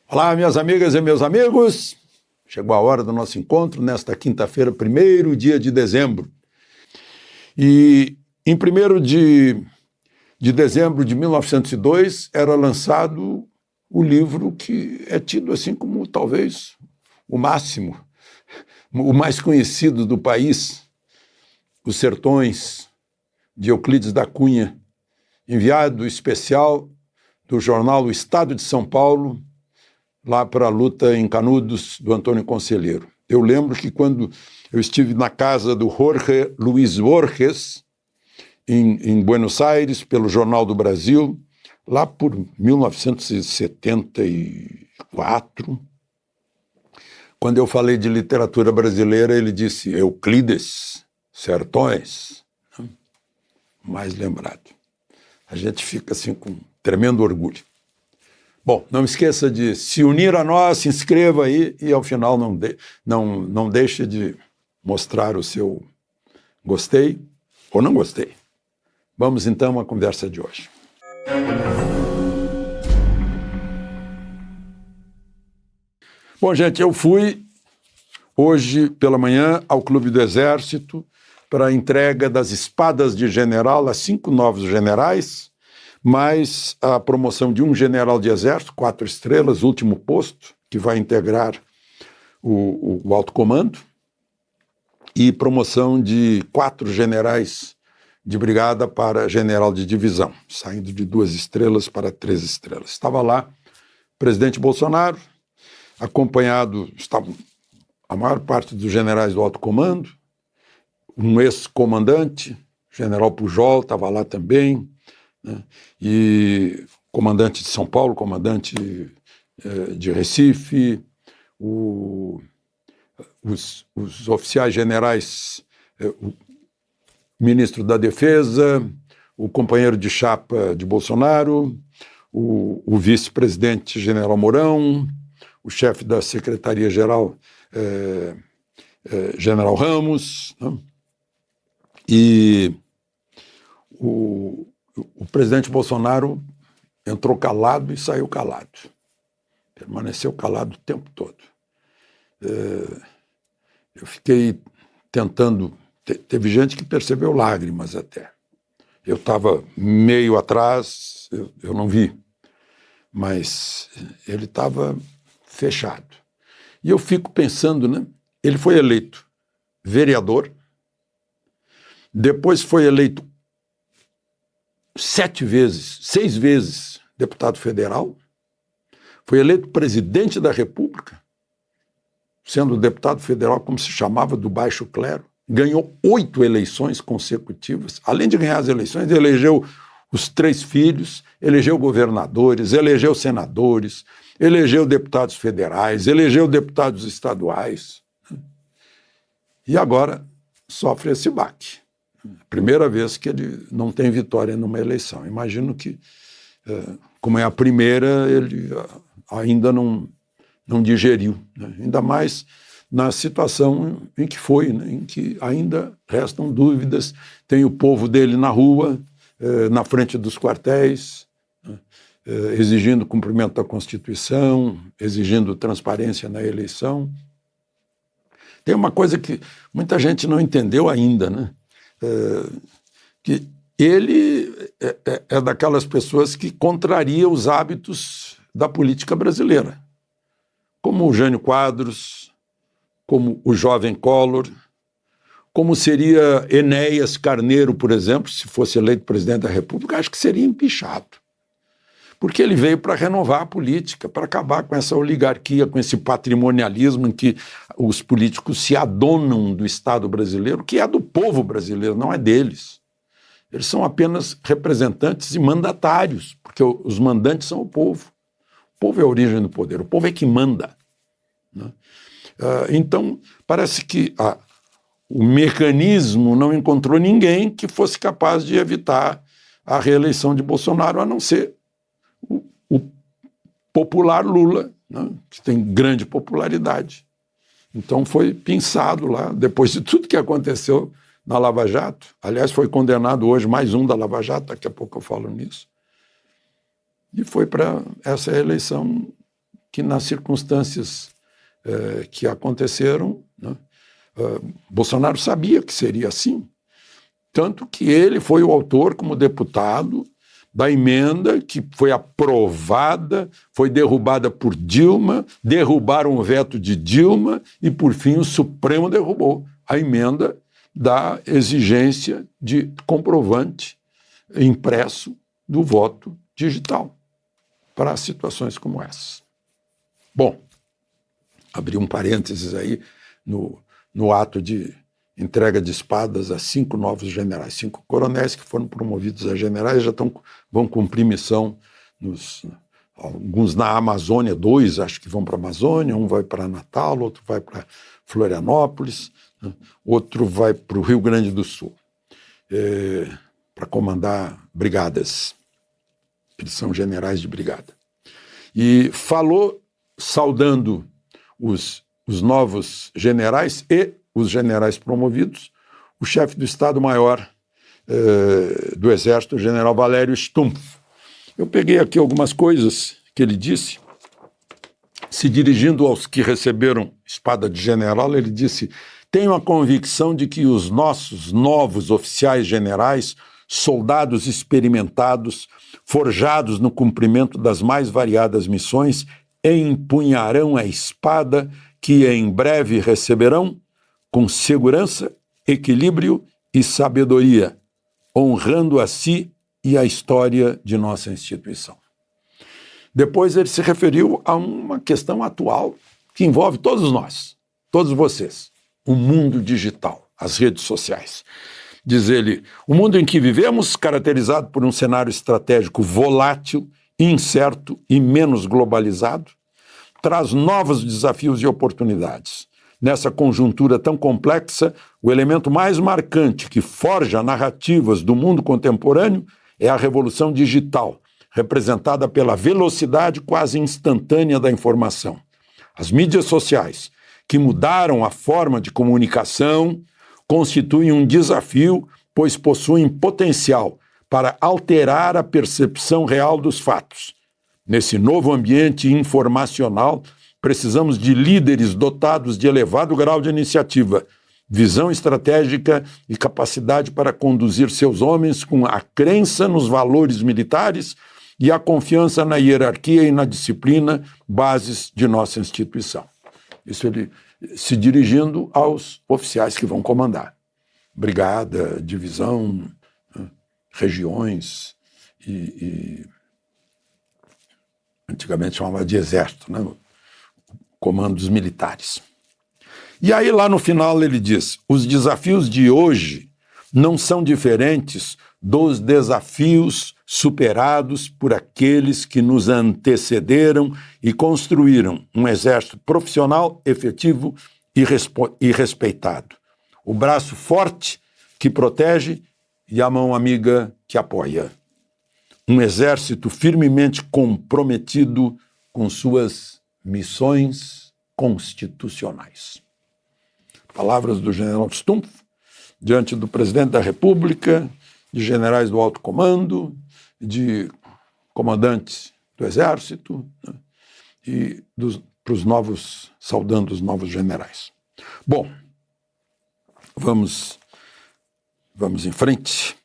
Olá, minhas amigas e meus amigos. Chegou a hora do nosso encontro nesta quinta-feira, 1º dia de dezembro. E em 1º de dezembro de 1902 era lançado o livro que é tido assim como talvez o máximo, o mais conhecido do país, Os Sertões, de Euclides da Cunha, enviado especial do jornal O Estado de São Paulo, lá para a luta em Canudos, do Antônio Conselheiro. Eu lembro que quando eu estive na casa do Jorge Luis Borges, em Buenos Aires, pelo Jornal do Brasil, lá por 1974, quando eu falei de literatura brasileira, ele disse Euclides, Sertões, mais lembrado. A gente fica assim com tremendo orgulho. Bom, não esqueça de se unir a nós, se inscreva aí e ao final não deixe de mostrar o seu gostei ou não gostei. Vamos então à conversa de hoje. Bom, gente, eu fui hoje pela manhã ao Clube do Exército para a entrega das espadas de general a 5 novos generais, mais a promoção de um general de exército, 4 estrelas, último posto, que vai integrar o alto comando, e promoção de 4 generais de brigada para general de divisão, saindo de 2 estrelas para 3 estrelas. Estava lá o presidente Bolsonaro, acompanhado, estavam a maior parte dos generais do alto comando, um ex-comandante, general Pujol, estava lá também, né? E comandante de São Paulo, comandante de Recife, os oficiais generais, o ministro da Defesa, o companheiro de chapa de Bolsonaro, o vice-presidente general Mourão, o chefe da Secretaria-Geral, general Ramos, né? E o presidente Bolsonaro entrou calado e saiu calado. Permaneceu calado o tempo todo. Eu fiquei tentando... Teve gente que percebeu lágrimas até. Eu estava meio atrás, eu não vi. Mas ele estava fechado. E eu fico pensando, né? Ele foi eleito vereador, depois foi eleito 6 vezes deputado federal, foi eleito presidente da República, sendo deputado federal, como se chamava, do baixo clero, ganhou 8 eleições consecutivas, além de ganhar as eleições, elegeu os 3 filhos, elegeu governadores, elegeu senadores, elegeu deputados federais, elegeu deputados estaduais, e agora sofre esse baque. Primeira vez que ele não tem vitória numa eleição. Imagino que, como é a primeira, ele ainda não digeriu, né? Ainda mais na situação em que foi, né? Em que ainda restam dúvidas. Tem o povo dele na rua, na frente dos quartéis, né? Exigindo cumprimento da Constituição, exigindo transparência na eleição. Tem uma coisa que muita gente não entendeu ainda, né? Que ele é daquelas pessoas que contraria os hábitos da política brasileira, como o Jânio Quadros, como o jovem Collor, como seria Enéas Carneiro, por exemplo, se fosse eleito presidente da República, acho que seria empichado. Porque ele veio para renovar a política, para acabar com essa oligarquia, com esse patrimonialismo em que os políticos se adonam do Estado brasileiro, que é do povo brasileiro, não é deles. Eles são apenas representantes e mandatários, porque os mandantes são o povo. O povo é a origem do poder, o povo é que manda, né? Então, parece que o mecanismo não encontrou ninguém que fosse capaz de evitar a reeleição de Bolsonaro, a não ser o popular Lula, né, que tem grande popularidade. Então foi pensado lá, depois de tudo que aconteceu na Lava Jato, aliás, foi condenado hoje mais um da Lava Jato, daqui a pouco eu falo nisso, e foi para essa eleição que nas circunstâncias que aconteceram, né, Bolsonaro sabia que seria assim. Tanto que ele foi o autor, como deputado, da emenda que foi aprovada, foi derrubada por Dilma, derrubaram o veto de Dilma e, por fim, o Supremo derrubou a emenda da exigência de comprovante impresso do voto digital para situações como essas. Bom, abri um parênteses aí no ato de entrega de espadas a 5 novos generais, 5 coronéis que foram promovidos a generais, vão cumprir missão, alguns na Amazônia, 2 acho que vão para a Amazônia, um vai para Natal, outro vai para Florianópolis, né, outro vai para o Rio Grande do Sul, para comandar brigadas, eles são generais de brigada. E falou saudando os novos generais e os generais promovidos, o chefe do Estado-Maior do Exército, o general Valério Stumpf. Eu peguei aqui algumas coisas que ele disse, se dirigindo aos que receberam espada de general, ele disse: tenho a convicção de que os nossos novos oficiais generais, soldados experimentados, forjados no cumprimento das mais variadas missões, empunharão a espada que em breve receberão com segurança, equilíbrio e sabedoria, honrando a si e a história de nossa instituição. Depois ele se referiu a uma questão atual que envolve todos nós, todos vocês, o mundo digital, as redes sociais. Diz ele: o mundo em que vivemos, caracterizado por um cenário estratégico volátil, incerto e menos globalizado, traz novos desafios e oportunidades. Nessa conjuntura tão complexa, o elemento mais marcante que forja narrativas do mundo contemporâneo é a revolução digital, representada pela velocidade quase instantânea da informação. As mídias sociais, que mudaram a forma de comunicação, constituem um desafio, pois possuem potencial para alterar a percepção real dos fatos. Nesse novo ambiente informacional, precisamos de líderes dotados de elevado grau de iniciativa, visão estratégica e capacidade para conduzir seus homens com a crença nos valores militares e a confiança na hierarquia e na disciplina, bases de nossa instituição. Isso ele se dirigindo aos oficiais que vão comandar. Brigada, divisão, regiões e antigamente chamava de exército, né? Comandos militares. E aí lá no final ele diz: os desafios de hoje não são diferentes dos desafios superados por aqueles que nos antecederam e construíram um exército profissional, efetivo e respeitado. O braço forte que protege e a mão amiga que apoia. Um exército firmemente comprometido com suas missões constitucionais. Palavras do general Stumpf, diante do presidente da República, de generais do alto comando, de comandantes do Exército, né, e saudando os novos generais. Bom, vamos em frente.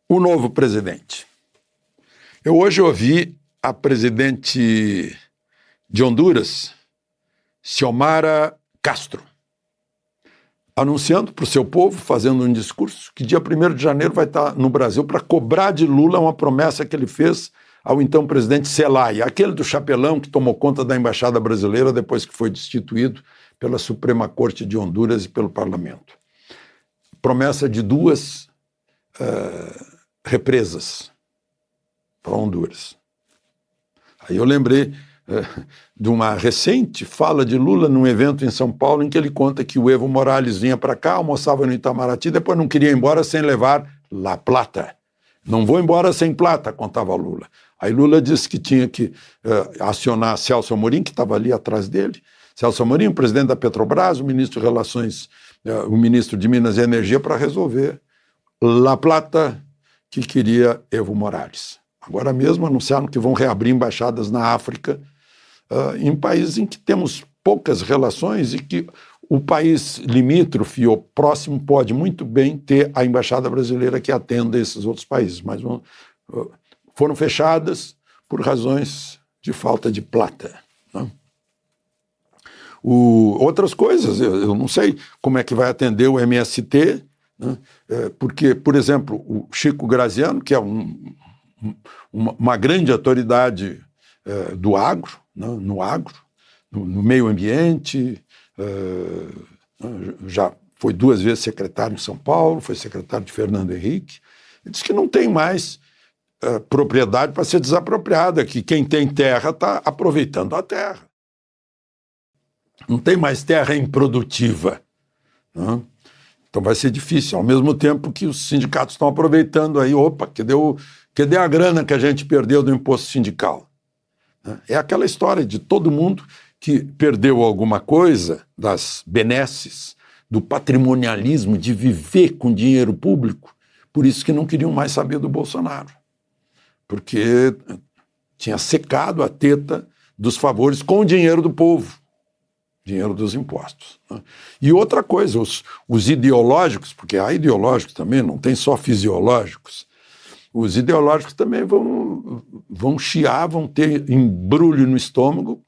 O novo presidente. Eu hoje ouvi a presidente de Honduras, Xiomara Castro, anunciando para o seu povo, fazendo um discurso, que dia 1º de janeiro vai estar no Brasil para cobrar de Lula uma promessa que ele fez ao então presidente Zelaya, aquele do chapelão que tomou conta da Embaixada Brasileira depois que foi destituído pela Suprema Corte de Honduras e pelo Parlamento. Promessa de 2 represas para Honduras. Aí eu lembrei de uma recente fala de Lula num evento em São Paulo, em que ele conta que o Evo Morales vinha para cá, almoçava no Itamaraty, depois não queria ir embora sem levar La Plata. Não vou embora sem plata, contava Lula. Aí Lula disse que tinha que acionar Celso Amorim, que estava ali atrás dele. Celso Amorim, o presidente da Petrobras, o ministro de Relações, o ministro de Minas e Energia, para resolver La Plata que queria Evo Morales. Agora mesmo anunciaram que vão reabrir embaixadas na África, em países em que temos poucas relações e que o país limítrofe ou próximo pode muito bem ter a embaixada brasileira que atenda esses outros países, mas foram fechadas por razões de falta de plata, né? Outras coisas, eu não sei como é que vai atender o MST, né? Porque, por exemplo, o Chico Graziano, que é uma grande autoridade do agro, né? No agro, no meio ambiente, já foi 2 vezes secretário em São Paulo, foi secretário de Fernando Henrique, ele disse que não tem mais propriedade para ser desapropriada, que quem tem terra está aproveitando a terra. Não tem mais terra improdutiva, né? Então vai ser difícil, ao mesmo tempo que os sindicatos estão aproveitando aí, opa, cadê a grana que a gente perdeu do imposto sindical? É aquela história de todo mundo que perdeu alguma coisa das benesses, do patrimonialismo, de viver com dinheiro público, por isso que não queriam mais saber do Bolsonaro, porque tinha secado a teta dos favores com o dinheiro do povo, dinheiro dos impostos, né? E outra coisa, os ideológicos, porque há ideológicos também, não tem só fisiológicos, os ideológicos também vão chiar, vão ter embrulho no estômago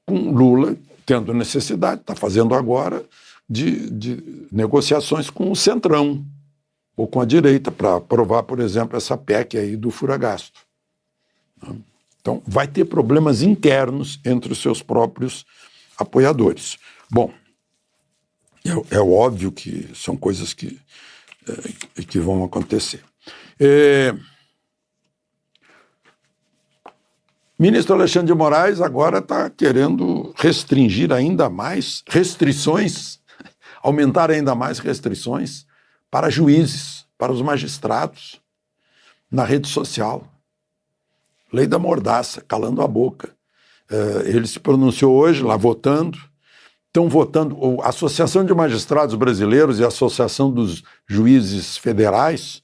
com Lula tendo necessidade, está fazendo agora, de negociações com o Centrão ou com a direita para aprovar, por exemplo, essa PEC aí do fura-gasto. Então, vai ter problemas internos entre os seus próprios apoiadores. Bom, é óbvio que são coisas que vão acontecer. Ministro Alexandre de Moraes agora está querendo restringir ainda mais restrições, aumentar ainda mais restrições para juízes, para os magistrados, na rede social. Lei da mordaça, calando a boca. Ele se pronunciou hoje, lá votando, estão votando, a Associação de Magistrados Brasileiros e a Associação dos Juízes Federais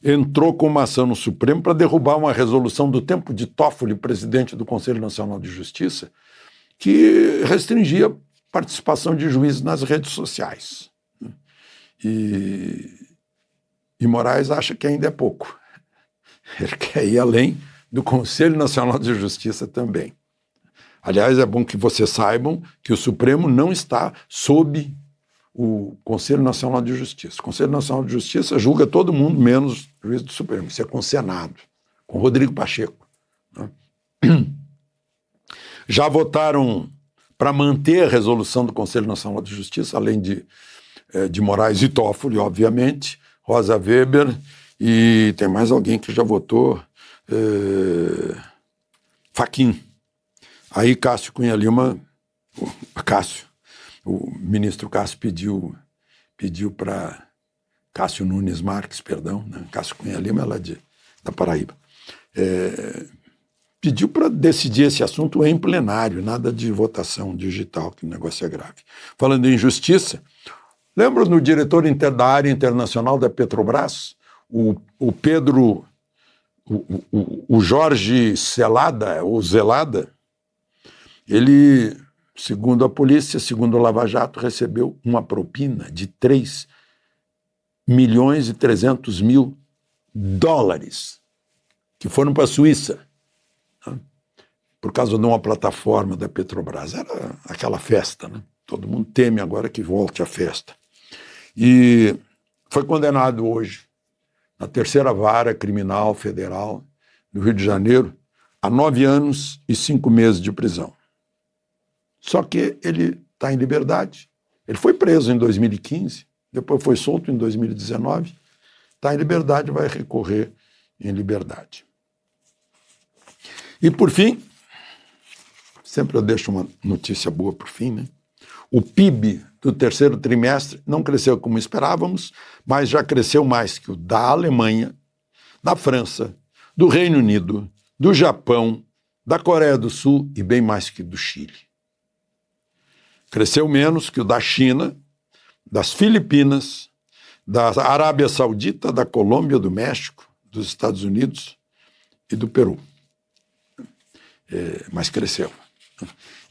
entrou com uma ação no Supremo para derrubar uma resolução do tempo de Toffoli, presidente do Conselho Nacional de Justiça, que restringia a participação de juízes nas redes sociais. E Moraes acha que ainda é pouco. Ele quer ir além do Conselho Nacional de Justiça também. Aliás, é bom que vocês saibam que o Supremo não está sob o Conselho Nacional de Justiça. O Conselho Nacional de Justiça julga todo mundo, menos o juiz do Supremo. Isso é com o Senado, com o Rodrigo Pacheco, né? Já votaram para manter a resolução do Conselho Nacional de Justiça, além de Moraes e Toffoli, obviamente, Rosa Weber, e tem mais alguém que já votou, Fachin. Aí Cássio Cunha Lima, o ministro Cássio pediu para Cássio Nunes Marques, perdão, né? Cássio Cunha Lima, ela é da Paraíba, pediu para decidir esse assunto em plenário, nada de votação digital, que o negócio é grave. Falando em justiça, lembra no diretor da área internacional da Petrobras, o Pedro, o Jorge Zelada, ele, segundo a polícia, segundo o Lava Jato, recebeu uma propina de $3.300.000 que foram para a Suíça, né? Por causa de uma plataforma da Petrobras. Era aquela festa, né? Todo mundo teme agora que volte a festa. E foi condenado hoje, na 3ª Vara Criminal Federal do Rio de Janeiro, a 9 anos e 5 meses de prisão. Só que ele está em liberdade. Ele foi preso em 2015, depois foi solto em 2019, está em liberdade, vai recorrer em liberdade. E, por fim, sempre eu deixo uma notícia boa por fim, né? O PIB do 3º trimestre não cresceu como esperávamos, mas já cresceu mais que o da Alemanha, da França, do Reino Unido, do Japão, da Coreia do Sul e bem mais que do Chile. Cresceu menos que o da China, das Filipinas, da Arábia Saudita, da Colômbia, do México, dos Estados Unidos e do Peru. Mas cresceu.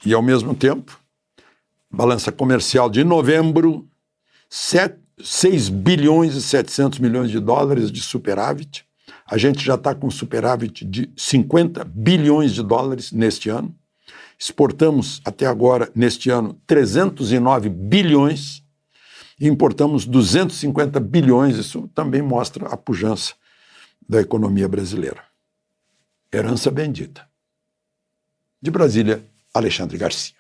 E, ao mesmo tempo, balança comercial de novembro, 6 bilhões e 700 milhões de dólares de superávit. A gente já está com superávit de 50 bilhões de dólares neste ano. Exportamos até agora, neste ano, 309 bilhões e importamos 250 bilhões. Isso também mostra a pujança da economia brasileira. Herança bendita. De Brasília, Alexandre Garcia.